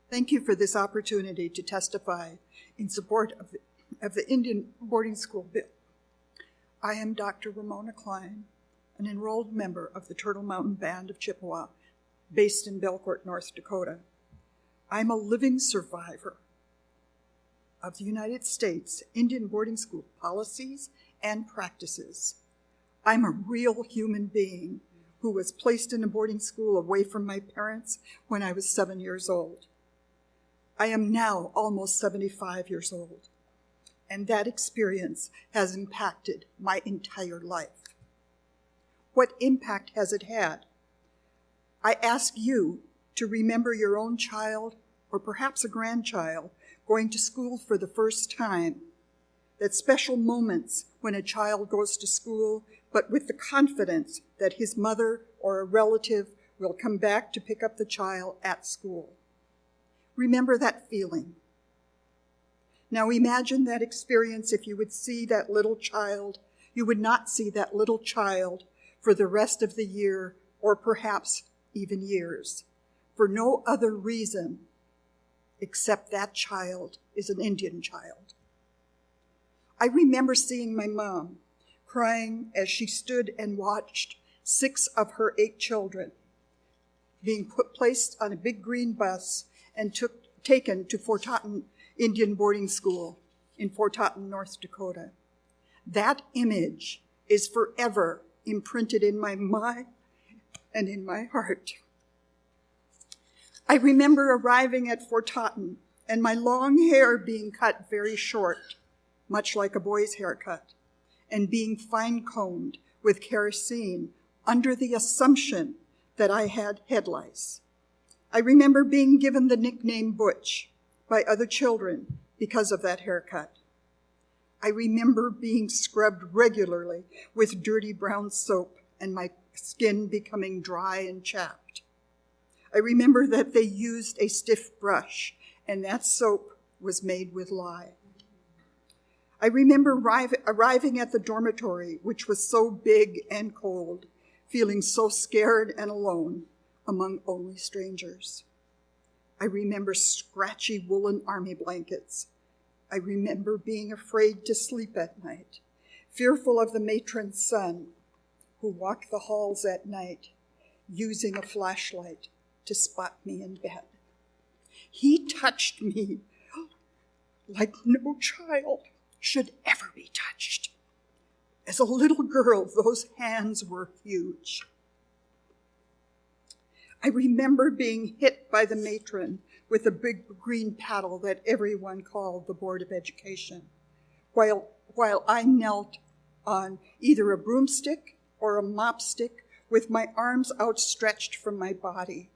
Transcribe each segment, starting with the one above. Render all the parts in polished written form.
Thank you for this opportunity to testify in support of the Indian boarding school bill. I am Dr. Ramona Klein, an enrolled member of the Turtle Mountain Band of Chippewa, based in Belcourt, North Dakota. I'm a living survivor of the United States Indian boarding school policies and practices. I'm a real human being who was placed in a boarding school away from my parents when I was 7 years old. I am now almost 75 years old, and that experience has impacted my entire life. What impact has it had? I ask you to remember your own child, or perhaps a grandchild, going to school for the first time. That special moments when a child goes to school, but with the confidence that his mother or a relative will come back to pick up the child at school. Remember that feeling. Now imagine that experience if you would see that little child. You would not see that little child for the rest of the year, or perhaps even years, for no other reason except that child is an Indian child. I remember seeing my mom crying as she stood and watched 6 of her 8 children being placed on a big green bus and taken to Fort Totten Indian Boarding School in Fort Totten, North Dakota. That image is forever imprinted in my mind and in my heart. I remember arriving at Fort Totten and my long hair being cut very short, much like a boy's haircut, and being fine-combed with kerosene under the assumption that I had head lice. I remember being given the nickname Butch by other children because of that haircut. I remember being scrubbed regularly with dirty brown soap and my skin becoming dry and chapped. I remember that they used a stiff brush and that soap was made with lye. I remember arriving at the dormitory, which was so big and cold, feeling so scared and alone among only strangers. I remember scratchy woolen army blankets. I remember being afraid to sleep at night, fearful of the matron's son who walked the halls at night, using a flashlight to spot me in bed. He touched me like no child should ever be touched. As a little girl, those hands were huge. I remember being hit by the matron with a big green paddle that everyone called the Board of Education, while I knelt on either a broomstick or a mop stick with my arms outstretched from my body.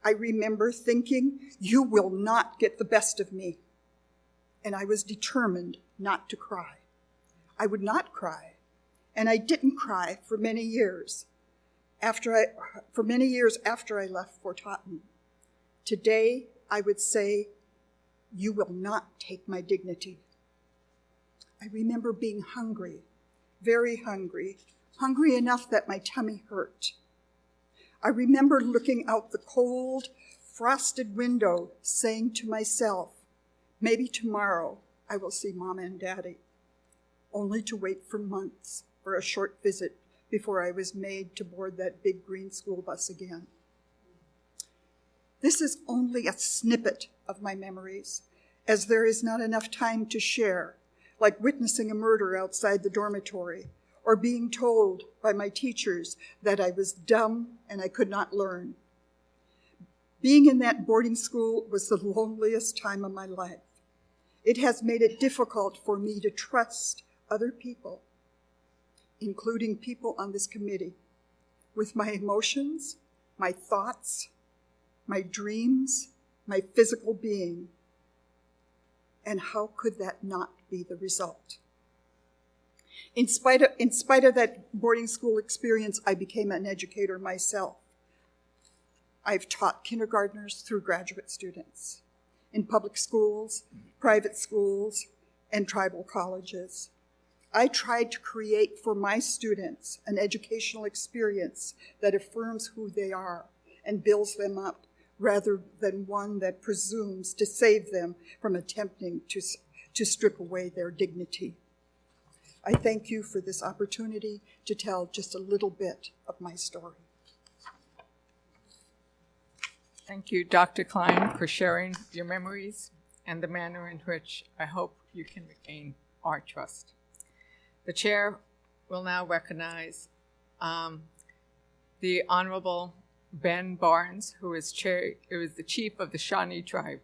I remember thinking, you will not get the best of me. And I was determined not to cry. I would not cry, and I didn't cry for many years after I left Fort Totten. Today, I would say, you will not take my dignity. I remember being hungry, very hungry, hungry enough that my tummy hurt. I remember looking out the cold, frosted window, saying to myself, maybe tomorrow I will see Mama and Daddy, only to wait for months for a short visit before I was made to board that big green school bus again. This is only a snippet of my memories, as there is not enough time to share, like witnessing a murder outside the dormitory, or being told by my teachers that I was dumb and I could not learn. Being in that boarding school was the loneliest time of my life. It has made it difficult for me to trust other people, including people on this committee, with my emotions, my thoughts, my dreams, my physical being. And how could that not be the result? In spite of that boarding school experience, I became an educator myself. I've taught kindergartners through graduate students in public schools, private schools, and tribal colleges. I tried to create for my students an educational experience that affirms who they are and builds them up rather than one that presumes to save them from attempting to strip away their dignity. I thank you for this opportunity to tell just a little bit of my story. Thank you, Dr. Klein, for sharing your memories and the manner in which I hope you can regain our trust. The chair will now recognize the Honorable Ben Barnes, who is the chief of the Shawnee tribe.